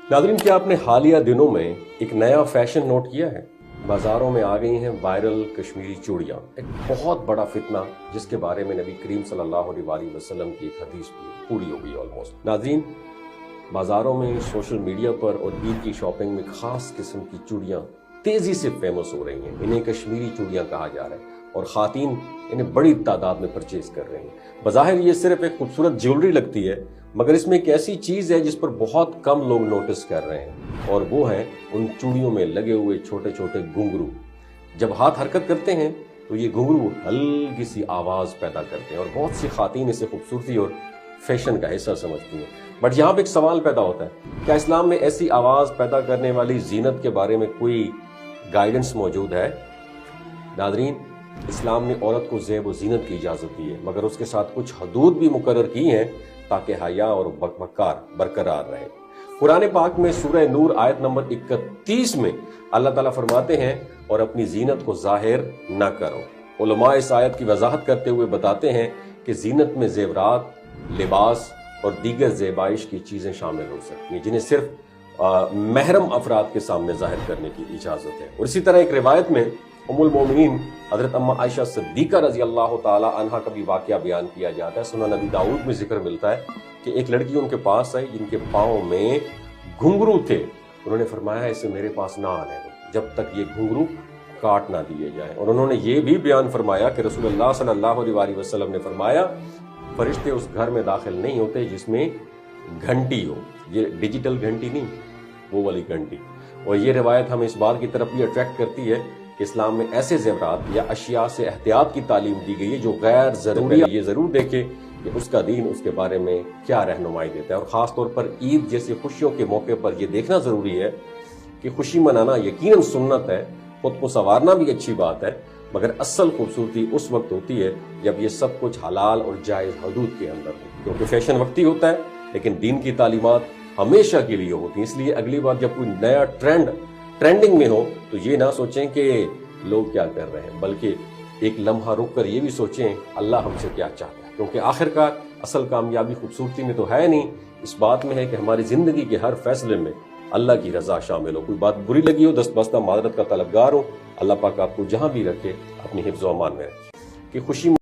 नाज़रीन, क्या आपने हालिया दिनों में एक नया फैशन नोट किया है? बाजारों में आ गई हैं वायरल कश्मीरी चूड़ियाँ, एक बहुत बड़ा फितना जिसके बारे में नबी करीम सल्लल्लाहु अलैहि वसल्लम की एक हदीस पूरी हो गई ऑलमोस्ट। नाज़रीन, बाजारों में, सोशल मीडिया पर और ईद की शॉपिंग में खास किस्म की चूड़ियाँ तेजी से फेमस हो रही हैं। इन्हें कश्मीरी चूड़ियाँ कहा जा रहा है और खातीन इन्हें बड़ी तादाद में परचेज कर रही हैं। बज़ाहिर ये सिर्फ एक खूबसूरत ज्वेलरी लगती है, मगर इसमें एक ऐसी चीज़ है जिस पर बहुत कम लोग नोटिस कर रहे हैं, और वो है उन चूड़ियों में लगे हुए छोटे छोटे घुंघरू। जब हाथ हरकत करते हैं तो ये घुंघरू हल्की सी आवाज़ पैदा करते हैं और बहुत सी खातीन इसे खूबसूरती और फैशन का हिस्सा समझती हैं। बट यहाँ पे एक सवाल पैदा होता है, क्या इस्लाम में ऐसी आवाज़ पैदा करने वाली जीनत के बारे में कोई गाइडेंस मौजूद है? नाज़रीन, इस्लाम ने औरत को ज़ेब व ज़ीनत की इजाज़त दी है, मगर उसके साथ कुछ हदूद भी मुकर्रर की हैं ताकि हया और वक़ार बरकरार रहे। कुरान पाक में सूरह नूर आयत नंबर 31 में अल्लाह ताला फरमाते हैं, और अपनी ज़ीनत को ज़ाहिर न करो। उलमा इस आयत की वजाहत करते हुए बताते हैं कि ज़ीनत में ज़ेवरात, लिबास और दीगर ज़ेबाइश की चीज़ें शामिल हो सकती हैं जिन्हें सिर्फ महरम अफराद के सामने ज़ाहिर करने की इजाज़त है। और इसी तरह एक रिवायत में उम्मुल मोमिनीन हज़रत अम्मा आयशा सिद्दीक़ा रज़ी अल्लाह ताला अन्हा का भी वाक़या बयान किया जाता है। सुनन नबी दाऊद में जिक्र मिलता है कि एक लड़की उनके पास आई जिनके पाँव में घुंघरू थे। उन्होंने फरमाया, इसे मेरे पास ना आने दो जब तक ये घुंघरू काट ना दिए जाए। और उन्होंने ये भी बयान फरमाया कि रसूलुल्लाह सल्लल्लाहु अलैहि वसल्लम ने फरमाया, फरिश्ते उस घर में दाखिल नहीं होते जिसमें घंटी हो। ये डिजिटल घंटी नहीं, वो वाली घंटी। और ये रिवायत हमें इस बात की तरफ भी अट्रैक्ट करती है कि इस्लाम में ऐसे ज़ेवरात या अशिया से एहतियात की तालीम दी गई है जो गैर ज़रूरी। ये ज़रूर देखे कि उसका दीन उसके बारे में क्या रहनुमाई देता है। और ख़ास तौर पर ईद जैसी खुशियों के मौके पर यह देखना ज़रूरी है कि खुशी मनाना यकीनन सुन्नत है, खुद को संवारना भी अच्छी बात है, मगर असल खूबसूरती उस वक्त होती है जब ये सब कुछ हलाल और जायज़ हदूद के अंदर हो। क्योंकि फैशन वक्ती होता है, लेकिन दीन की तालीमात हमेशा के लिए होती हैं। इसलिए अगली बार जब कोई नया ट्रेंडिंग में हो तो ये ना सोचें कि लोग क्या कर रहे हैं, बल्कि एक लम्हा रुक कर ये भी सोचें अल्लाह हमसे क्या चाहता है। क्योंकि आखिरकार असल कामयाबी खूबसूरती में तो है नहीं, इस बात में है कि हमारी ज़िंदगी के हर फैसले में अल्लाह की रज़ा शामिल हो। कोई बात बुरी लगी हो, दस्तबस्ता मादरत का तलबगार हो, अल्लाह पाक आपको जहाँ भी रखे अपनी हिफ्ज़ व अमान में रखे कि खुशी